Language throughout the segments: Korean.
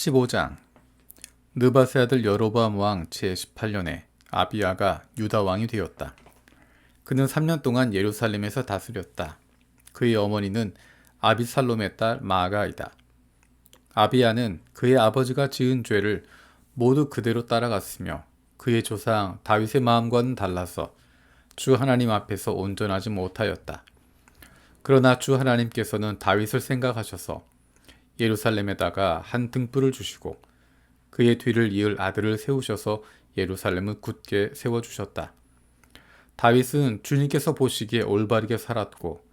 15장. 느밧의 아들 여로보암 왕 제18년에 아비야가 유다 왕이 되었다. 그는 3년 동안 예루살렘에서 다스렸다. 그의 어머니는 아비살롬의 딸 마아가이다. 아비야는 그의 아버지가 지은 죄를 모두 그대로 따라갔으며 그의 조상 다윗의 마음과는 달라서 주 하나님 앞에서 온전하지 못하였다. 그러나 주 하나님께서는 다윗을 생각하셔서 예루살렘에다가 한 등불을 주시고 그의 뒤를 이을 아들을 세우셔서 예루살렘을 굳게 세워주셨다. 다윗은 주님께서 보시기에 올바르게 살았고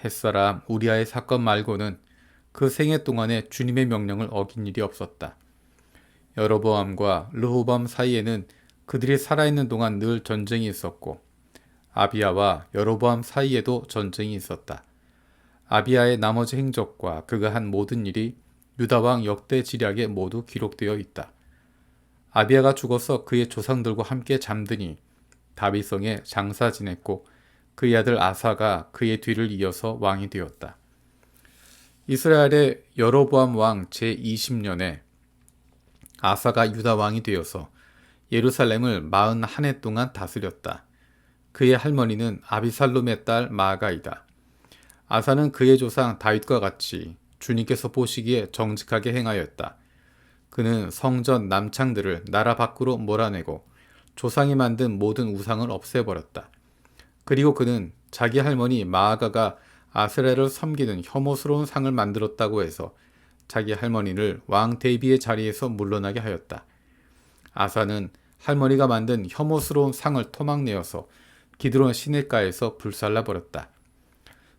햇사람 우리아의 사건 말고는 그 생애 동안에 주님의 명령을 어긴 일이 없었다. 여로보암과 르호보암 사이에는 그들이 살아있는 동안 늘 전쟁이 있었고 아비야와 여로보암 사이에도 전쟁이 있었다. 아비야의 나머지 행적과 그가 한 모든 일이 유다왕 역대 지략에 모두 기록되어 있다. 아비야가 죽어서 그의 조상들과 함께 잠드니 다윗성에 장사 지냈고 그의 아들 아사가 그의 뒤를 이어서 왕이 되었다. 이스라엘의 여로보암 왕 제20년에 아사가 유다 왕이 되어서 예루살렘을 41해 동안 다스렸다. 그의 할머니는 아비살롬의 딸 마아가이다. 아사는 그의 조상 다윗과 같이 주님께서 보시기에 정직하게 행하였다. 그는 성전 남창들을 나라 밖으로 몰아내고 조상이 만든 모든 우상을 없애버렸다. 그리고 그는 자기 할머니 마아가가 아세라를 섬기는 혐오스러운 상을 만들었다고 해서 자기 할머니를 왕 데이비의 자리에서 물러나게 하였다. 아사는 할머니가 만든 혐오스러운 상을 토막내어서 기드론 시냇가에서 불살라버렸다.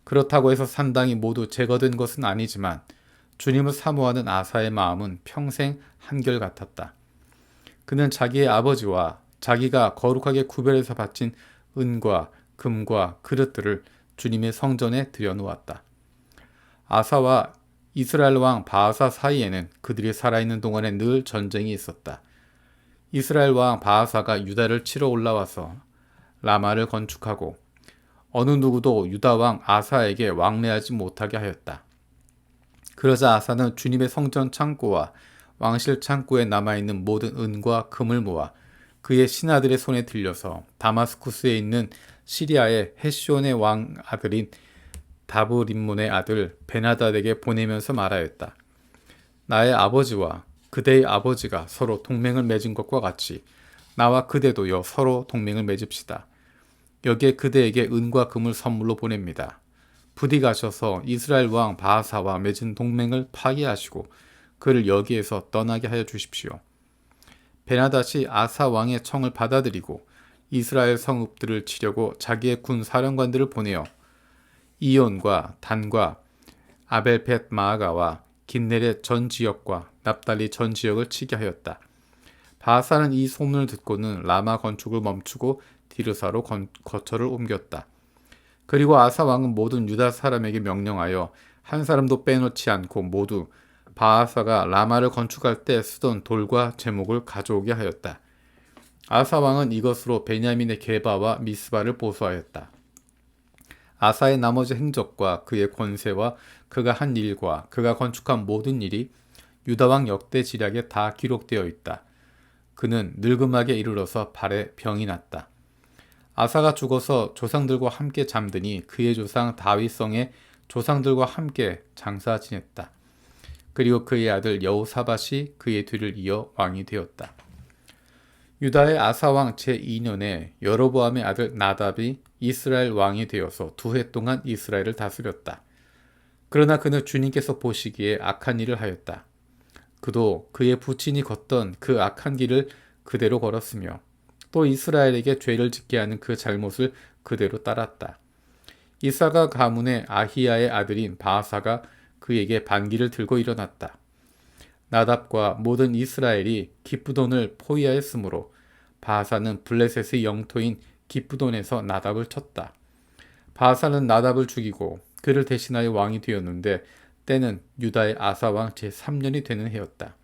그렇다고 해서 산당이 모두 제거된 것은 아니지만 주님을 사모하는 아사의 마음은 평생 한결같았다. 그는 자기의 아버지와 자기가 거룩하게 구별해서 바친 은과 금과 그릇들을 주님의 성전에 들여놓았다. 아사와 이스라엘 왕 바아사 사이에는 그들이 살아있는 동안에 늘 전쟁이 있었다. 이스라엘 왕 바아사가 유다를 치러 올라와서 라마를 건축하고 어느 누구도 유다 왕 아사에게 왕래하지 못하게 하였다. 그러자 아사는 주님의 성전 창고와 왕실 창고에 남아있는 모든 은과 금을 모아 그의 신하들의 손에 들려서 다마스쿠스에 있는 시리아의 헷시온의 왕 아들인 다브림몬의 아들 베나닷에게 보내면서 말하였다. 나의 아버지와 그대의 아버지가 서로 동맹을 맺은 것과 같이 나와 그대도요 서로 동맹을 맺읍시다. 여기에 그대에게 은과 금을 선물로 보냅니다. 부디 가셔서 이스라엘 왕 바아사와 맺은 동맹을 파기하시고 그를 여기에서 떠나게 하여 주십시오. 베나닷이 아사 왕의 청을 받아들이고 이스라엘 성읍들을 치려고 자기의 군 사령관들을 보내어 이온과 단과 아벨벳 마아가와 긴네렛 전 지역과 납달리 전 지역을 치게 하였다. 바아사는 이 소문을 듣고는 라마 건축을 멈추고 디르사로 거처를 옮겼다. 그리고 아사 왕은 모든 유다 사람에게 명령하여 한 사람도 빼놓지 않고 모두 바아사가 라마를 건축할 때 쓰던 돌과 제목을 가져오게 하였다. 아사 왕은 이것으로 베냐민의 게바와 미스바를 보수하였다. 아사의 나머지 행적과 그의 권세와 그가 한 일과 그가 건축한 모든 일이 유다 왕 역대 지략에 다 기록되어 있다. 그는 늙음하게 이르러서 발에 병이 났다. 아사가 죽어서 조상들과 함께 잠드니 그의 조상 다윗성에 조상들과 함께 장사 지냈다. 그리고 그의 아들 여호사밧이 그의 뒤를 이어 왕이 되었다. 유다의 아사왕 제2년에 여로보암의 아들 나답이 이스라엘 왕이 되어서 2해 동안 이스라엘을 다스렸다. 그러나 그는 주님께서 보시기에 악한 일을 하였다. 그도 그의 부친이 걷던 그 악한 길을 그대로 걸었으며 또 이스라엘에게 죄를 짓게 하는 그 잘못을 그대로 따랐다. 이사가 가문의 아히야의 아들인 바아사가 그에게 반기를 들고 일어났다. 나답과 모든 이스라엘이 기브돈을 포위하였으므로 바아사는 블레셋의 영토인 기브돈에서 나답을 쳤다. 바아사는 나답을 죽이고 그를 대신하여 왕이 되었는데 때는 유다의 아사왕 제3년이 되는 해였다.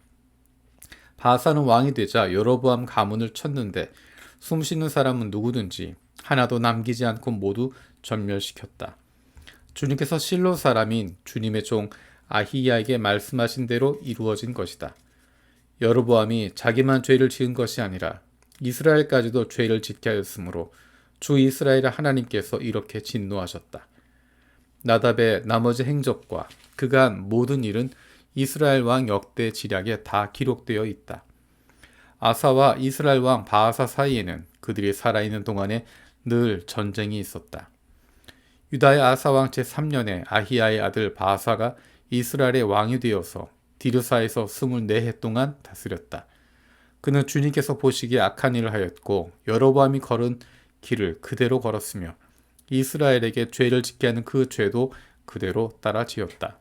바아사는 왕이 되자 여로보암 가문을 쳤는데 숨쉬는 사람은 누구든지 하나도 남기지 않고 모두 전멸시켰다. 주님께서 실로 사람인 주님의 종 아히야에게 말씀하신 대로 이루어진 것이다. 여로보암이 자기만 죄를 지은 것이 아니라 이스라엘까지도 죄를 짓게 하였으므로 주 이스라엘 하나님께서 이렇게 진노하셨다. 나답의 나머지 행적과 그가 한 모든 일은 이스라엘 왕 역대 지략에 다 기록되어 있다. 아사와 이스라엘 왕 바아사 사이에는 그들이 살아있는 동안에 늘 전쟁이 있었다. 유다의 아사 왕 제3년에 아히야의 아들 바아사가 이스라엘의 왕이 되어서 디르사에서 24해 동안 다스렸다. 그는 주님께서 보시기에 악한 일을 하였고 여로보암이 걸은 길을 그대로 걸었으며 이스라엘에게 죄를 짓게 하는 그 죄도 그대로 따라 지었다.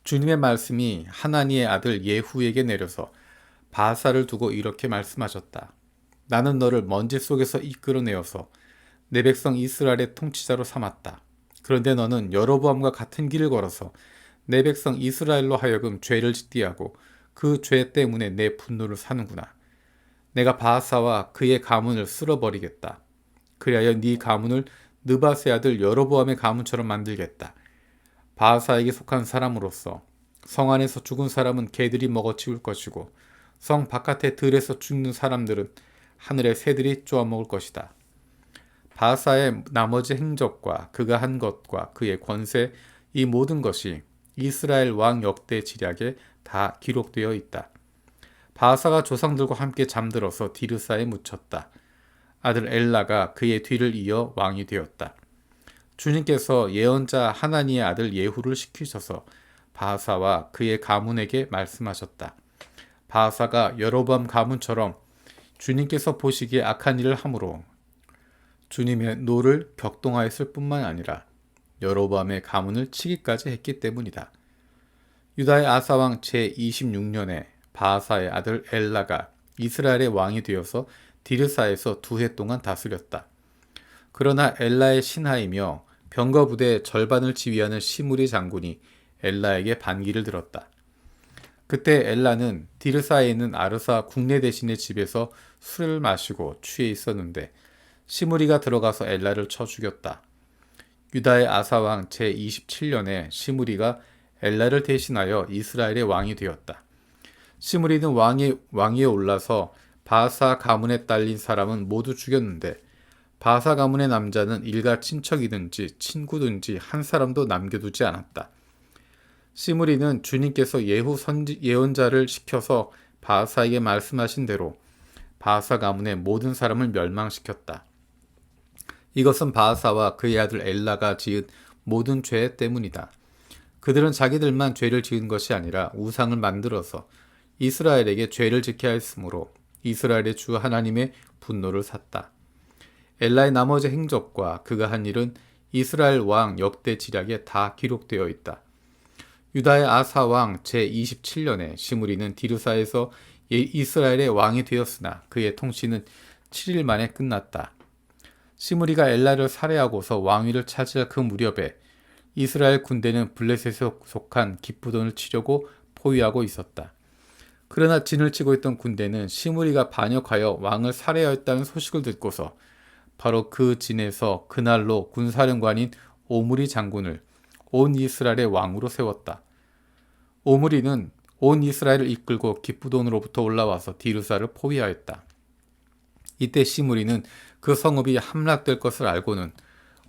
주님의 말씀이 하나니의 아들 예후에게 내려서 바아사를 두고 이렇게 말씀하셨다. 나는 너를 먼지 속에서 이끌어내어서 내 백성 이스라엘의 통치자로 삼았다. 그런데 너는 여로보암과 같은 길을 걸어서 내 백성 이스라엘로 하여금 죄를 짓게 하고 그 죄 때문에 내 분노를 사는구나. 내가 바아사와 그의 가문을 쓸어버리겠다. 그리하여 네 가문을 느바세 아들 여로보암의 가문처럼 만들겠다. 바아사에게 속한 사람으로서 성 안에서 죽은 사람은 개들이 먹어치울 것이고 성 바깥의 들에서 죽는 사람들은 하늘의 새들이 쪼아먹을 것이다. 바아사의 나머지 행적과 그가 한 것과 그의 권세, 이 모든 것이 이스라엘 왕 역대 지략에 다 기록되어 있다. 바아사가 조상들과 함께 잠들어서 디르사에 묻혔다. 아들 엘라가 그의 뒤를 이어 왕이 되었다. 주님께서 예언자 하나니의 아들 예후를 시키셔서 바아사와 그의 가문에게 말씀하셨다. 바아사가 여로보암 가문처럼 주님께서 보시기에 악한 일을 함으로 주님의 노를 격동하였을 뿐만 아니라 여로보암의 가문을 치기까지 했기 때문이다. 유다의 아사왕 제26년에 바아사의 아들 엘라가 이스라엘의 왕이 되어서 디르사에서 2해 동안 다스렸다. 그러나 엘라의 신하이며 병거 부대의 절반을 지휘하는 시므리 장군이 엘라에게 반기를 들었다. 그때 엘라는 디르사에 있는 아르사 국내 대신의 집에서 술을 마시고 취해 있었는데 시므리가 들어가서 엘라를 쳐 죽였다. 유다의 아사왕 제27년에 시므리가 엘라를 대신하여 이스라엘의 왕이 되었다. 시므리는 왕위에 올라서 바아사 가문에 딸린 사람은 모두 죽였는데 바아사 가문의 남자는 일가 친척이든지 친구든지 한 사람도 남겨두지 않았다. 시므리는 주님께서 예후 예언자를 시켜서 바아사에게 말씀하신 대로 바아사 가문의 모든 사람을 멸망시켰다. 이것은 바아사와 그의 아들 엘라가 지은 모든 죄 때문이다. 그들은 자기들만 죄를 지은 것이 아니라 우상을 만들어서 이스라엘에게 죄를 짓게 하였으므로 이스라엘의 주 하나님의 분노를 샀다. 엘라의 나머지 행적과 그가 한 일은 이스라엘 왕 역대 지략에 다 기록되어 있다. 유다의 아사 왕 제27년에 시므리는 디르사에서 이스라엘의 왕이 되었으나 그의 통치는 7일 만에 끝났다. 시므리가 엘라를 살해하고서 왕위를 차지할 그 무렵에 이스라엘 군대는 블레셋에 속한 기브돈을 치려고 포위하고 있었다. 그러나 진을 치고 있던 군대는 시므리가 반역하여 왕을 살해하였다는 소식을 듣고서 바로 그 진에서 그날로 군사령관인 오므리 장군을 온 이스라엘의 왕으로 세웠다. 오므리는 온 이스라엘을 이끌고 기브돈으로부터 올라와서 디르사를 포위하였다. 이때 시므리는 그 성읍이 함락될 것을 알고는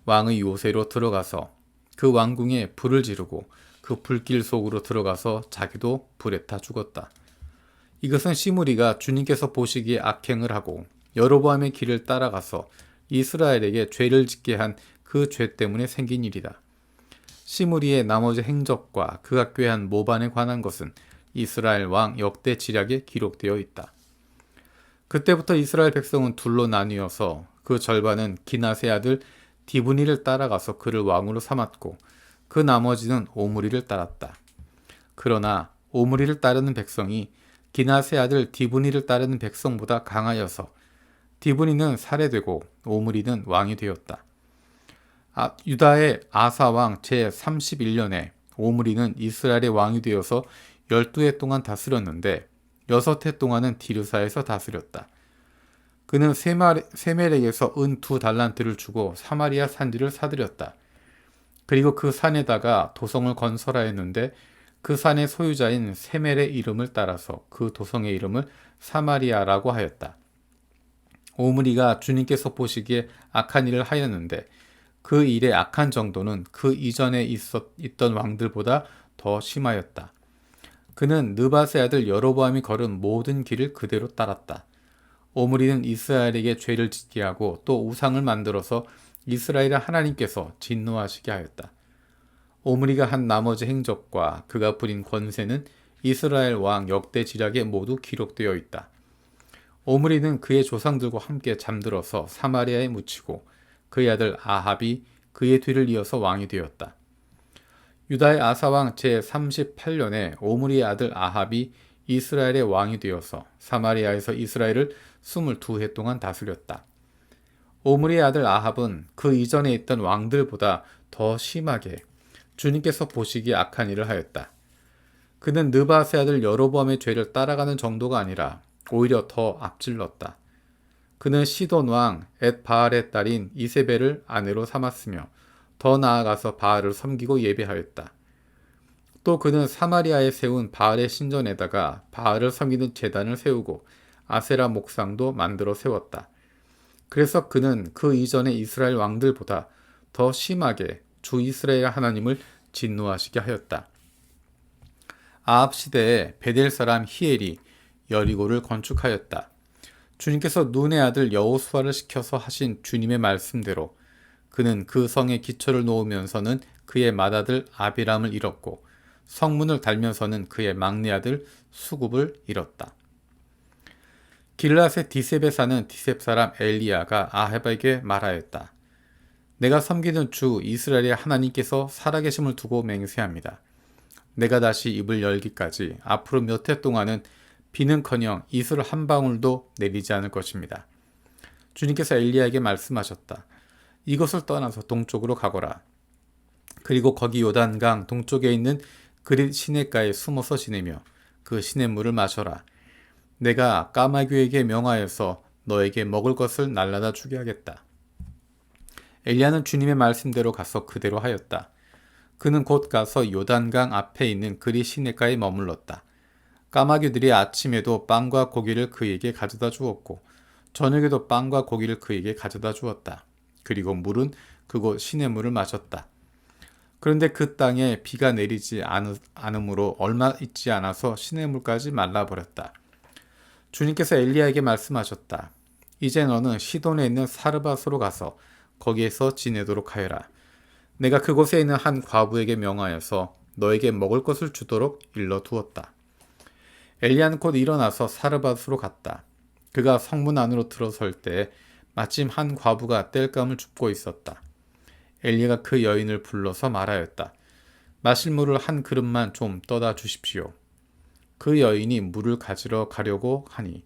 왕의 요새로 들어가서 그 왕궁에 불을 지르고 그 불길 속으로 들어가서 자기도 불에 타 죽었다. 이것은 시므리가 주님께서 보시기에 악행을 하고 여로보암의 길을 따라가서 이스라엘에게 죄를 짓게 한 그 죄 때문에 생긴 일이다. 시므리의 나머지 행적과 그가 꾀한 모반에 관한 것은 이스라엘 왕 역대 지략에 기록되어 있다. 그때부터 이스라엘 백성은 둘로 나뉘어서 그 절반은 기낫의 아들 디브니를 따라가서 그를 왕으로 삼았고 그 나머지는 오므리를 따랐다. 그러나 오므리를 따르는 백성이 기낫의 아들 디브니를 따르는 백성보다 강하여서 디브니는 살해되고 오므리는 왕이 되었다. 유다의 아사 왕 제31년에 오므리는 이스라엘의 왕이 되어서 12해 동안 다스렸는데 6해 동안은 디르사에서 다스렸다. 그는 세멜에게서 은 2달란트를 주고 사마리아 산지를 사들였다. 그리고 그 산에다가 도성을 건설하였는데 그 산의 소유자인 세멜의 이름을 따라서 그 도성의 이름을 사마리아라고 하였다. 오므리가 주님께서 보시기에 악한 일을 하였는데 그 일의 악한 정도는 그 이전에 있던 왕들보다 더 심하였다. 그는 느밧의 아들 여로보암이 걸은 모든 길을 그대로 따랐다. 오므리는 이스라엘에게 죄를 짓게 하고 또 우상을 만들어서 이스라엘의 하나님께서 진노하시게 하였다. 오므리가 한 나머지 행적과 그가 부린 권세는 이스라엘 왕 역대 지략에 모두 기록되어 있다. 오므리는 그의 조상들과 함께 잠들어서 사마리아에 묻히고 그의 아들 아합이 그의 뒤를 이어서 왕이 되었다. 유다의 아사왕 제38년에 오므리의 아들 아합이 이스라엘의 왕이 되어서 사마리아에서 이스라엘을 22해 동안 다스렸다. 오므리의 아들 아합은 그 이전에 있던 왕들보다 더 심하게 주님께서 보시기에 악한 일을 하였다. 그는 느밧의 아들 여로보암의 죄를 따라가는 정도가 아니라 오히려 더 앞질렀다. 그는 시돈 왕 엣바알의 딸인 이세벨을 아내로 삼았으며 더 나아가서 바알을 섬기고 예배하였다. 또 그는 사마리아에 세운 바알의 신전에다가 바알을 섬기는 제단을 세우고 아세라 목상도 만들어 세웠다. 그래서 그는 그 이전의 이스라엘 왕들보다 더 심하게 주 이스라엘 하나님을 진노하시게 하였다. 아합 시대에 베델 사람 히엘이 여리고를 건축하였다. 주님께서 눈의 아들 여호수아를 시켜서 하신 주님의 말씀대로 그는 그 성에 기초를 놓으면서는 그의 맏아들 아비람을 잃었고 성문을 달면서는 그의 막내 아들 수굽을 잃었다. 길랏의 디셉에 사는 디셉 사람 엘리야가 아합에게 말하였다. 내가 섬기는 주 이스라엘의 하나님께서 살아계심을 두고 맹세합니다. 내가 다시 입을 열기까지 앞으로 몇 해 동안은 비는커녕 이슬 한 방울도 내리지 않을 것입니다. 주님께서 엘리야에게 말씀하셨다. 이것을 떠나서 동쪽으로 가거라. 그리고 거기 요단강 동쪽에 있는 그릿 시냇가에 숨어서 지내며 그 시냇물을 마셔라. 내가 까마귀에게 명하여서 너에게 먹을 것을 날라다 주게 하겠다. 엘리야는 주님의 말씀대로 가서 그대로 하였다. 그는 곧 가서 요단강 앞에 있는 그릿 시냇가에 머물렀다. 까마귀들이 아침에도 빵과 고기를 그에게 가져다 주었고 저녁에도 빵과 고기를 그에게 가져다 주었다. 그리고 물은 그곳 시냇물을 마셨다. 그런데 그 땅에 비가 내리지 않으므로 얼마 있지 않아서 시냇물까지 말라버렸다. 주님께서 엘리야에게 말씀하셨다. 이제 너는 시돈에 있는 사르밧으로 가서 거기에서 지내도록 하여라. 내가 그곳에 있는 한 과부에게 명하여서 너에게 먹을 것을 주도록 일러두었다. 엘리야는 곧 일어나서 사르밧으로 갔다. 그가 성문 안으로 들어설 때 마침 한 과부가 땔감을 줍고 있었다. 엘리야가 그 여인을 불러서 말하였다. 마실 물을 한 그릇만 좀 떠다 주십시오. 그 여인이 물을 가지러 가려고 하니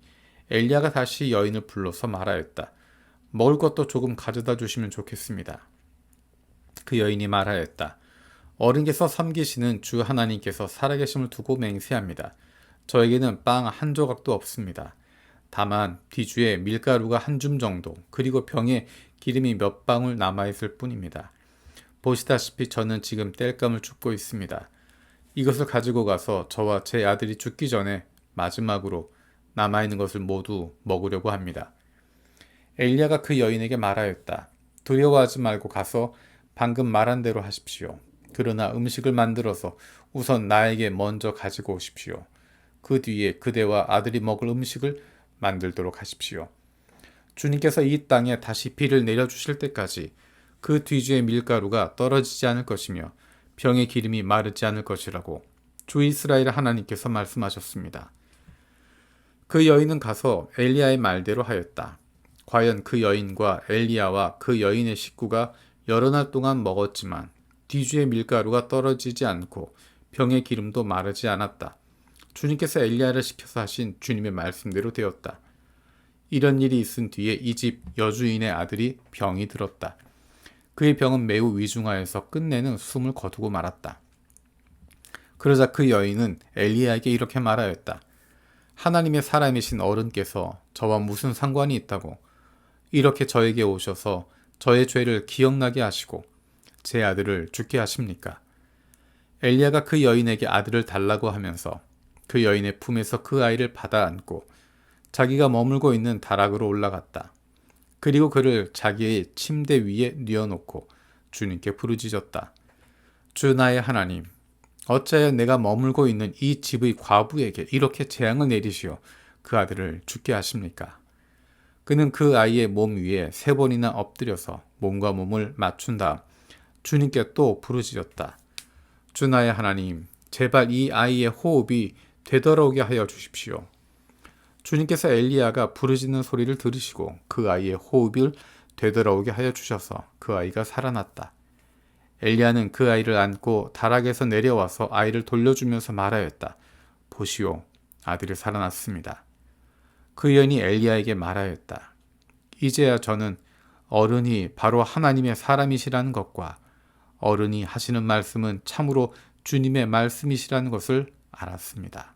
엘리야가 다시 여인을 불러서 말하였다. 먹을 것도 조금 가져다 주시면 좋겠습니다. 그 여인이 말하였다. 어른께서 섬기시는 주 하나님께서 살아계심을 두고 맹세합니다. 저에게는 빵 한 조각도 없습니다. 다만 뒤주에 밀가루가 한 줌 정도 그리고 병에 기름이 몇 방울 남아있을 뿐입니다. 보시다시피 저는 지금 땔감을 줍고 있습니다. 이것을 가지고 가서 저와 제 아들이 죽기 전에 마지막으로 남아있는 것을 모두 먹으려고 합니다. 엘리야가 그 여인에게 말하였다. 두려워하지 말고 가서 방금 말한 대로 하십시오. 그러나 음식을 만들어서 우선 나에게 먼저 가지고 오십시오. 그 뒤에 그대와 아들이 먹을 음식을 만들도록 하십시오. 주님께서 이 땅에 다시 비를 내려주실 때까지 그 뒤주의 밀가루가 떨어지지 않을 것이며 병의 기름이 마르지 않을 것이라고 주 이스라엘 하나님께서 말씀하셨습니다. 그 여인은 가서 엘리야의 말대로 하였다. 과연 그 여인과 엘리야와 그 여인의 식구가 여러 날 동안 먹었지만 뒤주의 밀가루가 떨어지지 않고 병의 기름도 마르지 않았다. 주님께서 엘리야를 시켜서 하신 주님의 말씀대로 되었다. 이런 일이 있은 뒤에 이 집 여주인의 아들이 병이 들었다. 그의 병은 매우 위중하여서 끝내는 숨을 거두고 말았다. 그러자 그 여인은 엘리야에게 이렇게 말하였다. 하나님의 사람이신 어른께서 저와 무슨 상관이 있다고 이렇게 저에게 오셔서 저의 죄를 기억나게 하시고 제 아들을 죽게 하십니까? 엘리야가 그 여인에게 아들을 달라고 하면서 그 여인의 품에서 그 아이를 받아 안고 자기가 머물고 있는 다락으로 올라갔다. 그리고 그를 자기의 침대 위에 뉘어놓고 주님께 부르짖었다. 주 나의 하나님, 어찌하여 내가 머물고 있는 이 집의 과부에게 이렇게 재앙을 내리시어 그 아들을 죽게 하십니까? 그는 그 아이의 몸 위에 3번이나 엎드려서 몸과 몸을 맞춘 다음 주님께 또 부르짖었다. 주 나의 하나님, 제발 이 아이의 호흡이 되돌아오게 하여 주십시오. 주님께서 엘리야가 부르짖는 소리를 들으시고 그 아이의 호흡을 되돌아오게 하여 주셔서 그 아이가 살아났다. 엘리야는 그 아이를 안고 다락에서 내려와서 아이를 돌려주면서 말하였다. 보시오, 아들이 살아났습니다. 그 여인이 엘리야에게 말하였다. 이제야 저는 어른이 바로 하나님의 사람이시라는 것과 어른이 하시는 말씀은 참으로 주님의 말씀이시라는 것을 알았습니다.